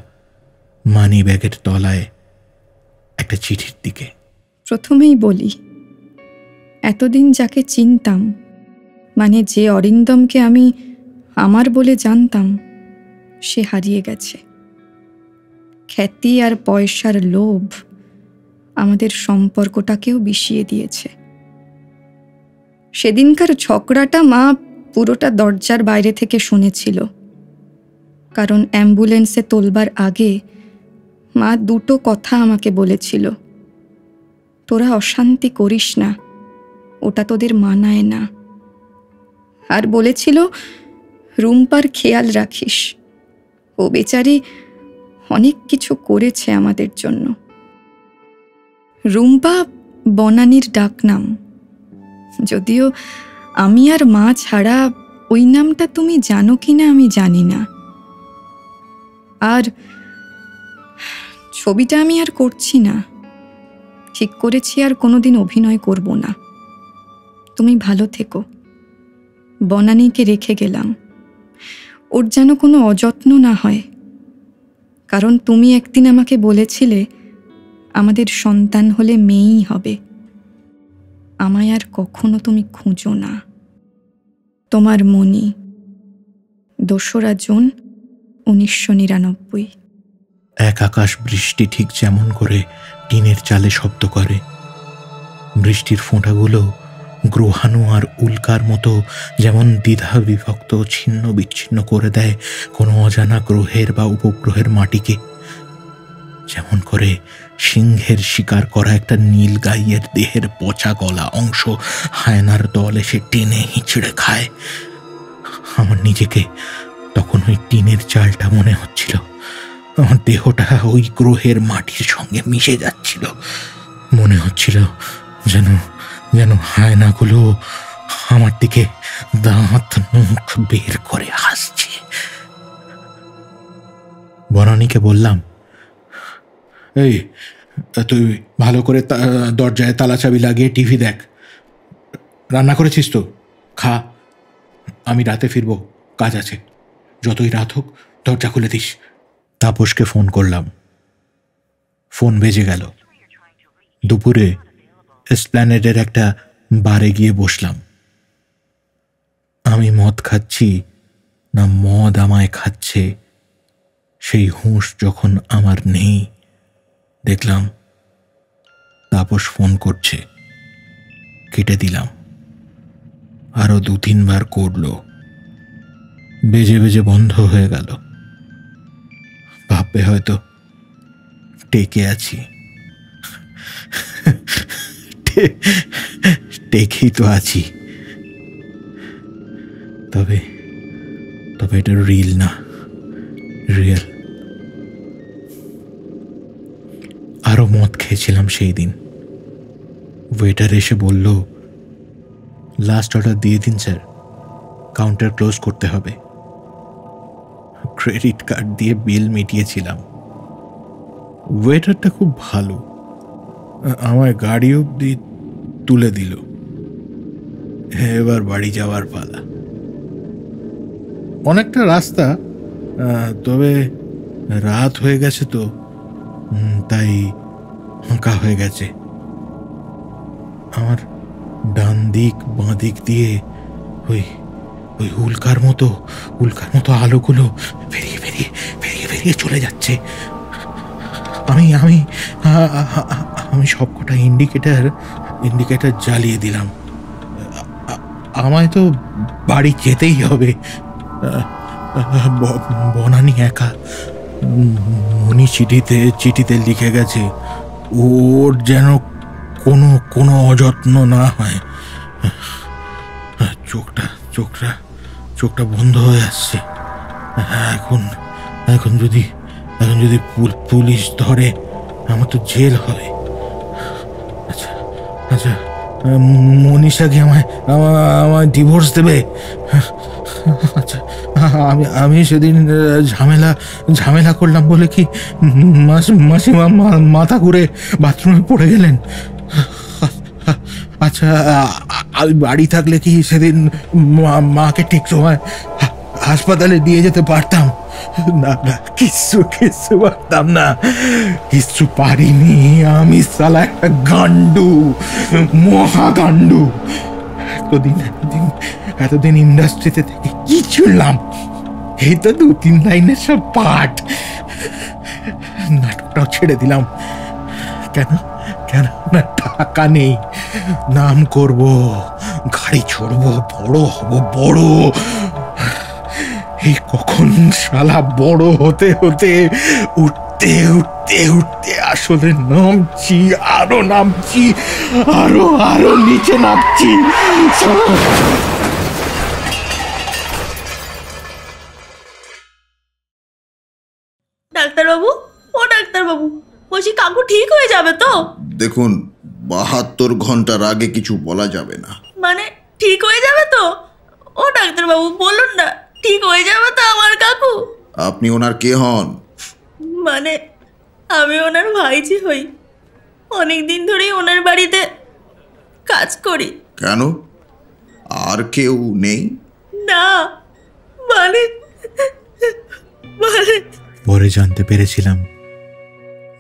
মানি ব্যাগের তলায় একটা চিঠির দিকে। প্রথমেই বলি, এতদিন যাকে চিনতাম, মানে যে অরিন্দমকে আমি আমার বলে জানতাম, সে হারিয়ে গেছে। খ্যাতি আর পয়সার লোভ আমাদের সম্পর্কটাকেও বিষিয়ে দিয়েছে। সেদিনকার ঝগড়াটা মা পুরোটা দরজার বাইরে থেকে শুনেছিল, কারণ অ্যাম্বুলেন্সে তোলবার আগে মা দুটো কথা আমাকে বলেছিল, তোরা অশান্তি করিস না, ওটা তোদের মানায় না। আর বলেছিল রুম্পার খেয়াল রাখিস, ও বেচারি অনেক কিছু করেছে আমাদের জন্য। রুম্পা বনানীর ডাকনাম, যদিও আমি আর মা ছাড়া ওই নামটা তুমি জানো কিনা আমি জানি না। আর ছবিটা আমি আর করছি না, ঠিক করেছি আর কোনোদিন অভিনয় করব না। তুমি ভালো থেকো। বনানীকে রেখে গেলাম, ওর যেন কোনো অযত্ন না হয়, কারণ তুমি একদিন আমাকে বলেছিলে আমাদের সন্তান হলে মেয়েই হবে। আমায় আর কখনো তুমি খুঁজো না। তোমার মনি, 2রা জুন 1999। এক আকাশ বৃষ্টি ঠিক যেমন করে টিনের চালে শব্দ করে, বৃষ্টির ফোঁটাগুলো গ্রহাণু আর উল্কার মতো যেমন দ্বিধা বিভক্ত ছিন্ন বিচ্ছিন্ন করে দেয় কোনো অজানা গ্রহের বা উপগ্রহের মাটিকে, যেমন করে সিংহের শিকার করা একটা নীল গাইয়ের দেহের পচা গলা অংশ হায়নার দল এসে টেনে হিঁচড়ে খায়। আমার নিজেকে তখন ওই টিনের চালটা মনে হচ্ছিল, আমার দেহটা ওই গ্রহের মাটির সঙ্গে মিশে যাচ্ছিল। মনে হচ্ছিল যেন যেন হায়নাগুলো আমার দিকে দাঁত মুখ বের করে হাসছে। বনানীকে বললাম, এই তুই ভালো করে দরজায় তালা চাবি লাগিয়ে টিভি দেখ। রান্না করেছিস তো? খা, আমি রাতে ফিরবো, কাজ আছে। যতই রাত হোক দরজা খুলে দিস। তাপসকে ফোন করলাম, ফোন বেজে গেল। দুপুরে এসপ্ল্যানেডের একটা বারে গিয়ে বসলাম। আমি মদ খাচ্ছি না মদ আমায় খাচ্ছে সেই হুঁশ যখন আমার নেই, দেখলাম তাপস ফোন করছে। কেটে দিলাম। আরো 2-3 বার করলো, বেজে বেজে বন্ধ হয়ে গেল। ভাববে হয়তো টেকে আছি, টেকেই তো আছি, তবে তবে এটা রিল না, রিয়েল। আরো মদ খেয়েছিলাম সেই দিন। ওয়েটার এসে বলল, লাস্ট অর্ডার দিয়ে দিন স্যার, কাউন্টার ক্লোজ করতে হবে। ক্রেডিট কার্ড দিয়ে বিল মিটিয়েছিলাম। ওয়েটারটা খুব ভালো, আমায় গাড়ি অবধি তুলে দিল। এবার বাড়ি যাওয়ার পালা। অনেকটা রাস্তা, তবে রাত হয়ে গেছে তো, তাই ফাঁকা হয়ে গেছে। আমার ডান দিক বাঁ দিক দিয়ে ওই ওই উল্কার মতো আলোগুলো বেরিয়ে বেরিয়ে বেরিয়ে বেরিয়ে চলে যাচ্ছে। আমি আমি আমি সবকটা ইন্ডিকেটার জ্বালিয়ে দিলাম। আমায় তো বাড়ি যেতেই হবে। বনানী একা। মনি চিঠিতে লিখে গেছে ওর যেন কোনো অযত্ন না হয়। চোখটা বন্ধ হয়ে আসছে। এখন যদি পুলিশ ধরে আমার তো জেল হবে। আচ্ছা মনীষা কি আমায় ডিভোর্স দেবে? আচ্ছা আমি সেদিন ঝামেলা করলাম বলে কি মাসিমা মাথা ঘুরে বাথরুমে পড়ে গেলেন? আচ্ছা আমি বাড়ি থাকলে কি সেদিন মাকে ঠিক সময় হাসপাতালে নিয়ে যেতে পারতাম? না কিচ্ছু পারতাম না, কিচ্ছু পারিনি। আমি সালা একটা গান্ডু, মহাগান্ডু। এতদিন ইন্ডাস্ট্রিতে থেকে কি চললাম? এই তো 2-3 লাইনের সব পাঠ। নাটকটাও ছেড়ে দিলাম। কেন না টাকা নেই। নাম করব, গাড়ি ছড়বো, বড় হব, বড়। এই কখন শালা বড় হতে হতে উঠতে উঠতে উঠতে আসলে নামছি, আরো নামছি, আরো আরো নিচে নামছি। ডাক্তারবাবু, ও ডাক্তারবাবু, বলছি কাকু ঠিক হয়ে যাবে তো? দেখুন, 72 ঘন্টার আগে কিছু বলা যাবে না। মানে ঠিক হয়ে যাবে তো? ও ডাক্তারবাবু বলুন না, ঠিক হয়ে যাবে তো আমার কাকু? আপনি ওনার কে হন? মানে আমি ওনার ভাইঝি হই, অনেক দিন ধরেই ওনার বাড়িতে কাজ করি। কেন, আর কেউ নেই? না, মানে মানে পরে জানতে পেরেছিলাম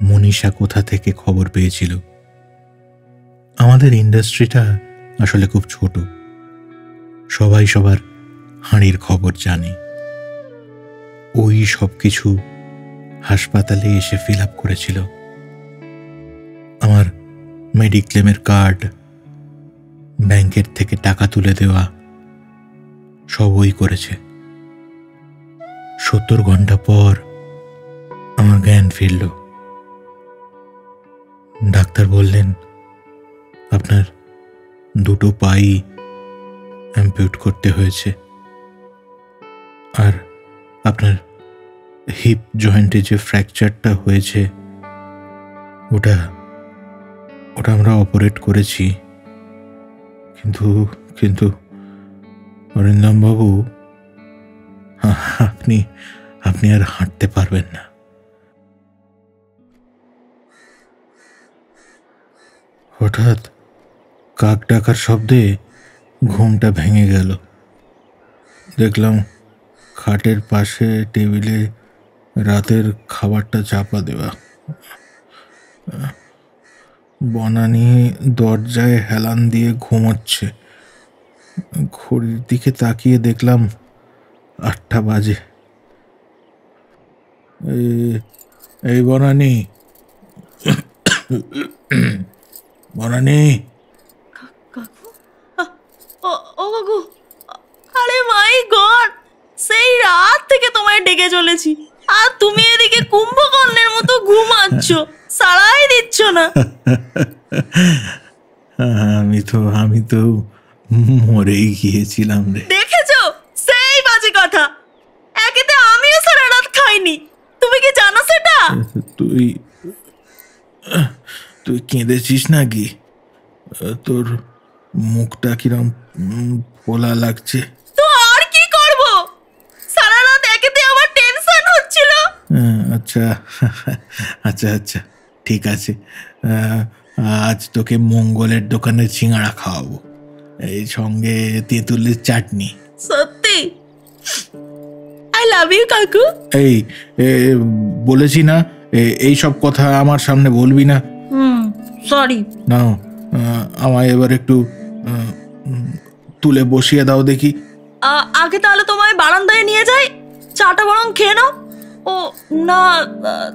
মনীষা কোথা থেকে খবর পেয়েছিল। আমাদের ইন্ডাস্ট্রিটা আসলে খুব ছোট, সবাই সবার হাঁড়ির খবর জানে। ওই সব কিছু হাসপাতালে এসে ফিল আপ করেছিল। আমার মেডিক্লেমের কার্ড, ব্যাংকের থেকে টাকা তুলে দেওয়া, সব ওই করেছে। 70 ঘন্টা পর আমার জ্ঞান ফিরল। ডাক্তার বললেন, আপনার দুটো পাই অ্যাম্পিউট করতে হয়েছে, আর আপনার হিপ জয়েন্টে যে ফ্র্যাকচারটা হয়েছে ওটা আমরা অপারেট করেছি। কিন্তু কিন্তু অরিন্দম বাবু, আপনি আর হাঁটতে পারবেন না। হঠাৎ কাক ডাকার শব্দে ঘুমটা ভেঙে গেল। দেখলাম খাটের পাশে টেবিলে রাতের খাবারটা চাপা দেওয়া। বনানী দরজায় হেলান দিয়ে ঘুমোচ্ছে। ঘড়ির দিকে তাকিয়ে দেখলাম 8টা বাজে। এই বনানী, বনানী। কাকু, ও কাকু, আরে মাই গড, সেই রাত থেকে তোমায় ডেকে চলেছি, আর তুমি এদিকে কুম্ভকর্ণের মতো ঘুমাচ্ছ, সাড়াই দিচ্ছ না। আমি তো মরেই গিয়েছিলাম রে। দেখেছো, সেই বাজে কথা। একেতে আমিও সারা রাত খাইনি, তুমি কি জানো সেটা? তুই কেঁদেছিস নাকি? তোর মুখটা কিরম ফোলা লাগছে। তো আর কি করব, সারা রাত একেতে আমার টেনশন হচ্ছিল। আচ্ছা আচ্ছা আচ্ছা, ঠিক আছে। আজ তোকে মঙ্গলের দোকানে সিঙ্গাড়া খাওয়াবো, এই সঙ্গে তেঁতুলের চাটনি। সত্যি? আই লাভ ইউ কাকু। এই বলেছি না এই সব কথা আমার সামনে বলবি না। সরি। না, আমায় এবার একটু তুলে বসিয়ে দাও দেখি। আগে তাহলে তোমায় বারান্দায় নিয়ে যাই, চাটা বরং খেয়ে নাও। ও না,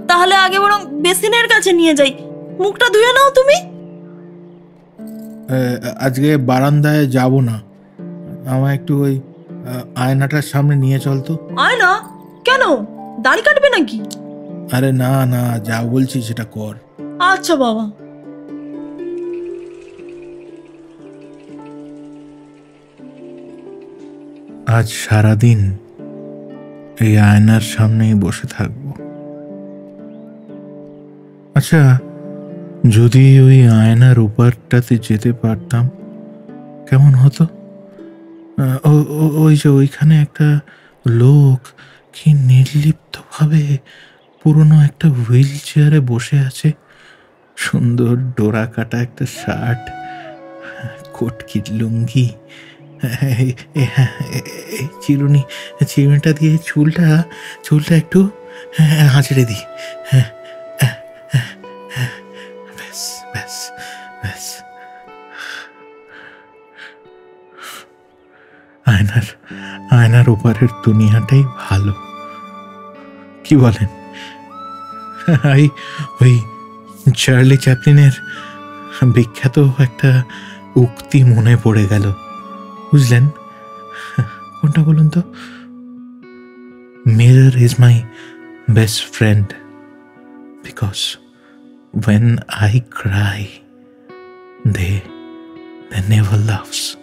তাহলে আগে বরং বেসিনের কাছে নিয়ে যাই, মুখটা ধুয়ে নাও তুমি। আজকে বারান্দায় যাব না, আমায় একটু ওই আয়নাটার সামনে নিয়ে চল তো। আয়না? কেন, দাড়ি কাটবে নাকি? আরে না না, যা বলছি সেটা কর। আচ্ছা বাবা। আজ সারাদিন এই আয়নার সামনেই বসে থাকবো। আচ্ছা, যদি ওই আয়নার ওপারটাতে যেতে পারতাম কেমন হতো? ওই যে ওইখানে একটা লোক কি নির্লিপ্তভাবে পুরনো একটা হুইল চেয়ারে বসে আছে, সুন্দর ডোরা কাটা একটা শার্ট, কটকির লুঙ্গি, চিরুনিটা দিয়ে চুলটা একটু আঁচড়ে দিই। ব্যাস ব্যাস ব্যাস। আয়নার ওপারের দুনিয়াটাই ভালো, কি বলেন? ওই চার্লি চ্যাপলিনের বিখ্যাত একটা উক্তি মনে পড়ে গেল, বুঝলেন? কোনটা বলুন তো? mirror is my best friend because when I cry, they never laughs.